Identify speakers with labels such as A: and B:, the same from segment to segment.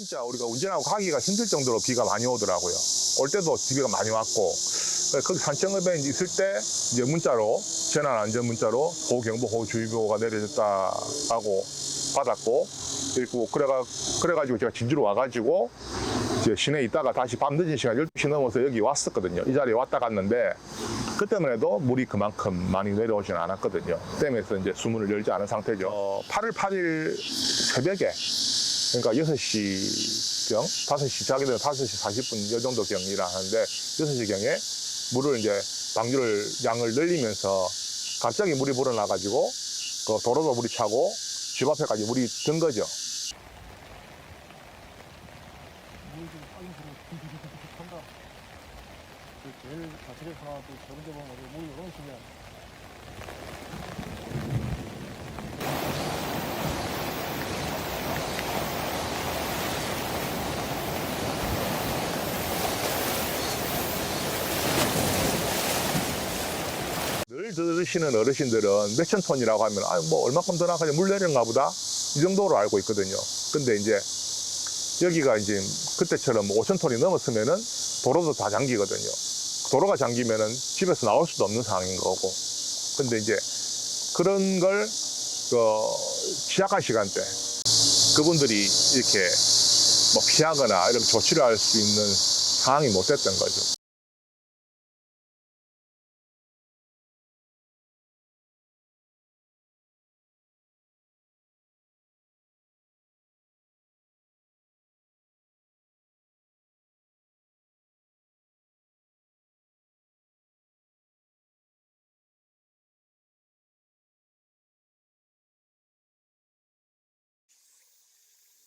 A: 진짜 우리가 운전하고 가기가 힘들 정도로 비가 많이 오더라고요. 올 때도 비가 많이 왔고, 거기 산청읍에 있을 때 이제 문자로, 재난 안전 문자로 호우경보, 호우주의보가 내려졌다고 받았고, 그리고 그래가지고 제가 진주로 와가지고 이제 시내에 있다가 다시 밤 늦은 시간 12시 넘어서 여기 왔었거든요. 이 자리에 왔다 갔는데, 그때만 해도 물이 그만큼 많이 내려오지는 않았거든요. 댐에서 이제 수문을 열지 않은 상태죠. 8월 8일 새벽에, 그러니까 6시경, 5시, 자기 전에 5시 40분 요 정도 경이라 하는데, 6시경에 물을 이제 양을 늘리면서 갑자기 물이 불어나가지고, 그 도로도 물이 차고, 집 앞에까지 물이 든 거죠.
B: 제일 자체를 하나 또 저런 데 보면 물이 너무 신기하네.
A: 늘 들으시는 어르신들은 몇천 톤이라고 하면 뭐 얼마큼 더 나가냐 물 내렸나 보다 이 정도로 알고 있거든요. 근데 이제 여기가 이제 그때처럼 5천 톤이 넘었으면은 도로도 다 잠기거든요. 도로가 잠기면은 집에서 나올 수도 없는 상황인 거고. 근데 이제 그런 걸 취약한 시간대 그분들이 이렇게 뭐 피하거나 이렇게 조치를 할 수 있는 상황이 못 됐던 거죠.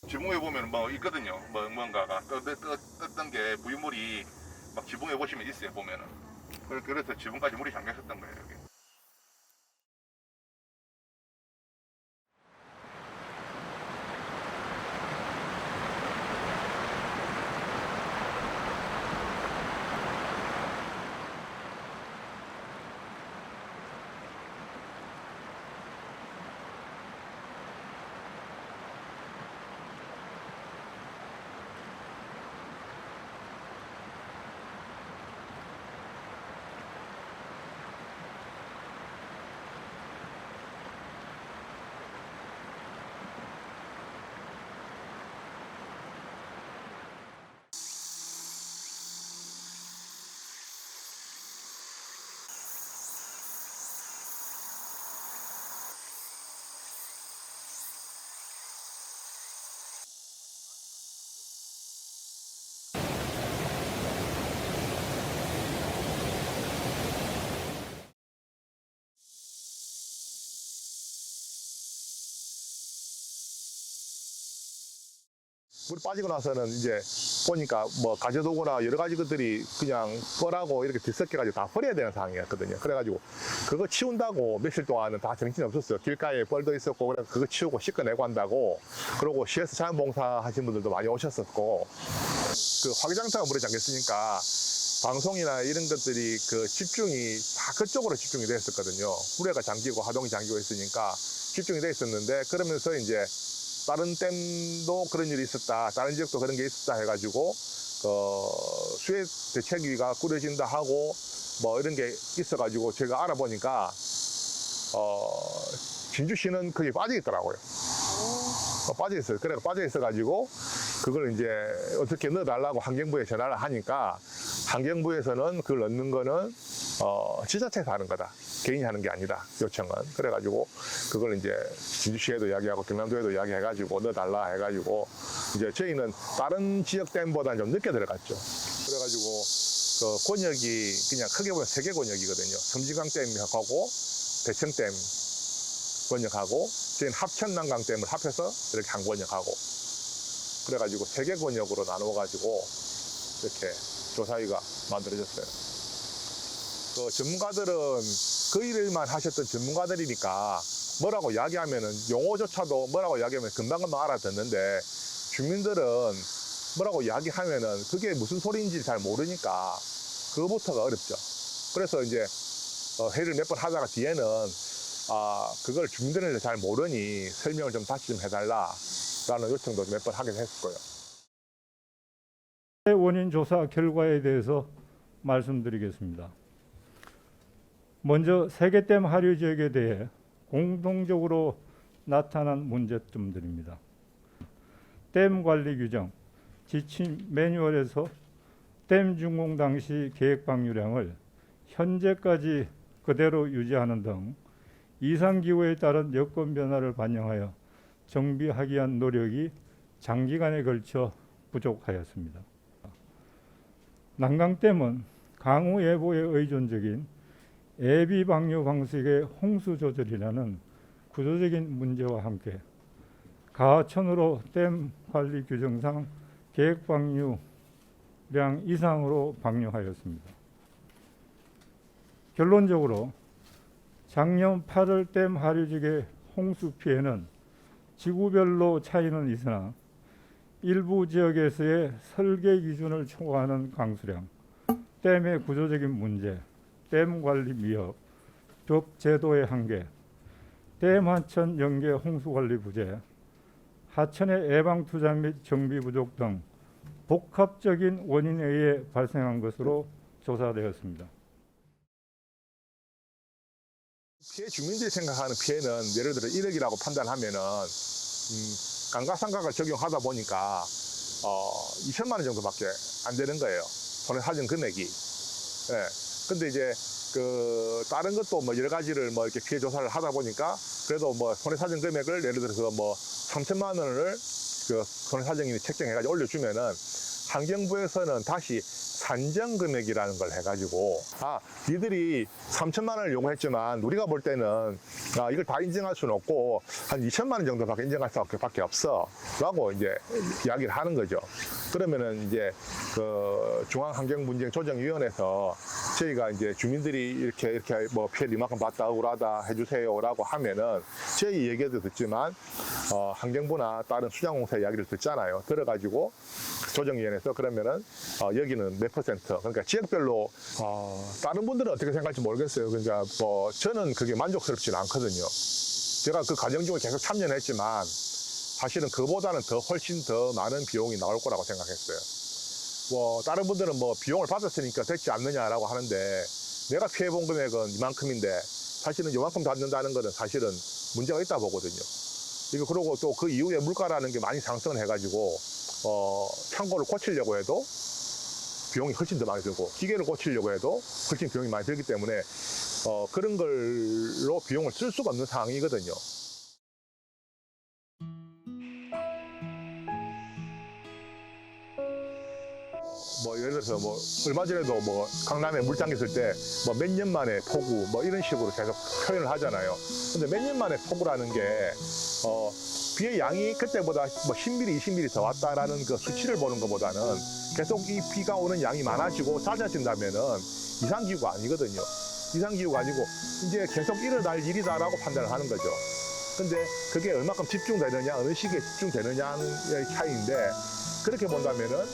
A: 지붕에 보면 뭐 있거든요. 뭔가가 떴던 게 부유물이 막 지붕에 보시면 있어요. 보면은. 그래서 지붕까지 물이 잠겼었던 거예요. 여기. 물이 빠지고 나서는 이제 보니까 뭐 가재도구나 여러 가지 것들이 그냥 뻘하고 이렇게 뒤섞여가지고 다 버려야 되는 상황이었거든요. 그래가지고 그거 치운다고 며칠 동안은 다 정신이 없었어요. 길가에 뻘도 있었고, 그래서 그거 치우고 씻어내고 한다고. 그리고 시에서 자연봉사 하신 분들도 많이 오셨었고, 그 화기장터가 물에 잠겼으니까 방송이나 이런 것들이 그 집중이 다 그쪽으로 집중이 됐었거든요. 후레가 잠기고 하동이 잠기고 있으니까 집중이 돼 있었는데, 그러면서 이제 다른 댐도 그런 일이 있었다, 다른 지역도 그런 게 있었다 해가지고 수해 대책위가 꾸려진다 하고 뭐 이런 게 있어가지고 제가 알아보니까 진주시는 거기 빠져 있더라고요. 빠져 있어요. 그래 빠져 있어가지고 그걸 이제 어떻게 넣어달라고 환경부에 전화를 하니까 환경부에서는 그걸 넣는 거는 지자체에서 하는 거다. 개인이 하는 게 아니다. 요청은. 그래가지고 그걸 이제 진주시에도 이야기하고 경남도에도 이야기해가지고 넣어달라 해가지고 이제 저희는 다른 지역 댐보다는 좀 늦게 들어갔죠. 그래가지고 그 권역이 그냥 크게 보면 3개 권역이거든요. 섬진강댐하고 대청댐 권역하고 저희는 합천난강댐을 합해서 이렇게 한 권역하고 그래가지고 3개 권역으로 나누어가지고 이렇게 조사위가 만들어졌어요. 그 전문가들은 그 일만 하셨던 전문가들이니까 뭐라고 이야기하면은 용어조차도 뭐라고 이야기하면 금방금방 알아듣는데 주민들은 뭐라고 이야기하면은 그게 무슨 소리인지 잘 모르니까 그거부터가 어렵죠. 그래서 이제 회의를 몇 번 하다가 뒤에는 그걸 주민들은 잘 모르니 설명을 좀 다시 좀 해달라라는 요청도 몇 번 하긴 했을 거예요.
C: 원인 조사 결과에 대해서 말씀드리겠습니다. 먼저 세계댐 하류 지역에 대해 공통적으로 나타난 문제점들입니다. 댐 관리 규정, 지침 매뉴얼에서 댐 준공 당시 계획 방류량을 현재까지 그대로 유지하는 등 이상기후에 따른 여건 변화를 반영하여 정비하기 위한 노력이 장기간에 걸쳐 부족하였습니다. 난강댐은 강우 예보에 의존적인 예비 방류 방식의 홍수 조절이라는 구조적인 문제와 함께 가하천으로 댐 관리 규정상 계획 방류량 이상으로 방류하였습니다. 결론적으로 작년 8월 댐 하류지의 홍수 피해는 지구별로 차이는 있으나 일부 지역에서의 설계 기준을 초과하는 강수량, 댐의 구조적인 문제, 댐 관리 미흡, 법 제도의 한계, 댐 하천 연계 홍수 관리 부재, 하천의 예방 투자 및 정비 부족 등 복합적인 원인에 의해 발생한 것으로 조사되었습니다.
A: 피해 주민들이 생각하는 피해는 예를 들어 1억이라고 판단하면은 감가상각을 적용하다 보니까 2천만 원 정도밖에 안 되는 거예요. 손해사정 금액이. 예. 근데 이제 그 다른 것도 뭐 여러 가지를 뭐 이렇게 피해 조사를 하다 보니까 그래도 뭐 손해사정 금액을 예를 들어서 뭐 3천만 원을 그 손해사정인이 책정해가지고 올려주면은 환경부에서는 다시 산정 금액이라는 걸 해가지고 니들이 3천만 원을 요구했지만 우리가 볼 때는 이걸 다 인정할 수는 없고 한 2천만 원 정도밖에 인정할 수밖에 없어 라고 이제 이야기를 하는 거죠. 그러면은 이제 그 중앙환경분쟁조정위원회에서 저희가 이제 주민들이 이렇게 뭐 피해를 이만큼 봤다 억울하다 해주세요라고 하면은 저희 얘기도 듣지만 환경부나 다른 수장공사 이야기를 듣잖아요. 들어가지고 조정위원회에서 그러면은 여기는 몇 퍼센트, 그러니까 지역별로 다른 분들은 어떻게 생각할지 모르겠어요. 그러니까 뭐 저는 그게 만족스럽지는 않거든요. 제가 그 과정 중에 계속 참여는 했지만 사실은 그보다는 훨씬 더 많은 비용이 나올 거라고 생각했어요. 뭐 다른 분들은 뭐 비용을 받았으니까 됐지 않느냐라고 하는데 내가 피해본 금액은 이만큼인데 사실은 이만큼 받는다는 거는 사실은 문제가 있다 보거든요. 이거 그러고 또 그 이후에 물가라는 게 많이 상승을 해가지고 창고를 고치려고 해도 비용이 훨씬 더 많이 들고 기계를 고치려고 해도 훨씬 비용이 많이 들기 때문에 그런 걸로 비용을 쓸 수가 없는 상황이거든요. 뭐 예를 들어서 뭐 얼마 전에도 뭐 강남에 물 잠겼을 때 뭐 몇 년 만에 폭우 뭐 이런 식으로 계속 표현을 하잖아요. 근데 몇 년 만에 폭우라는 게 비의 양이 그때보다 뭐 10mm, 20mm 더 왔다라는 그 수치를 보는 것보다는 계속 이 비가 오는 양이 많아지고 잦아진다면은 이상기후가 아니거든요. 이상기후가 아니고 이제 계속 일어날 일이다라고 판단을 하는 거죠. 근데 그게 얼마큼 집중되느냐, 어느 시기에 집중되느냐의 차이인데 그렇게 본다면은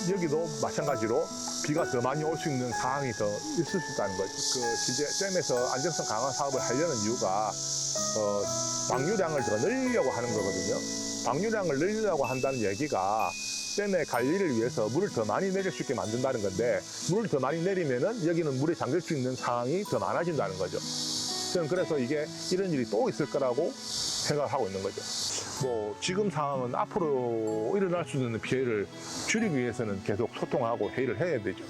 A: 여기도 마찬가지로 비가 더 많이 올 수 있는 상황이 더 있을 수 있다는 거죠. 그 실제 댐에서 안정성 강화 사업을 하려는 이유가 방류량을 더 늘리려고 하는 거거든요. 방류량을 늘리려고 한다는 얘기가 댐의 관리를 위해서 물을 더 많이 내릴 수 있게 만든다는 건데 물을 더 많이 내리면은 여기는 물에 잠길 수 있는 상황이 더 많아진다는 거죠. 저는 그래서 이게 이런 일이 또 있을 거라고 생각을 하고 있는 거죠. 뭐 지금 상황은 앞으로 일어날 수 있는 피해를 줄이기 위해서는 계속 소통하고 회의를 해야 되죠.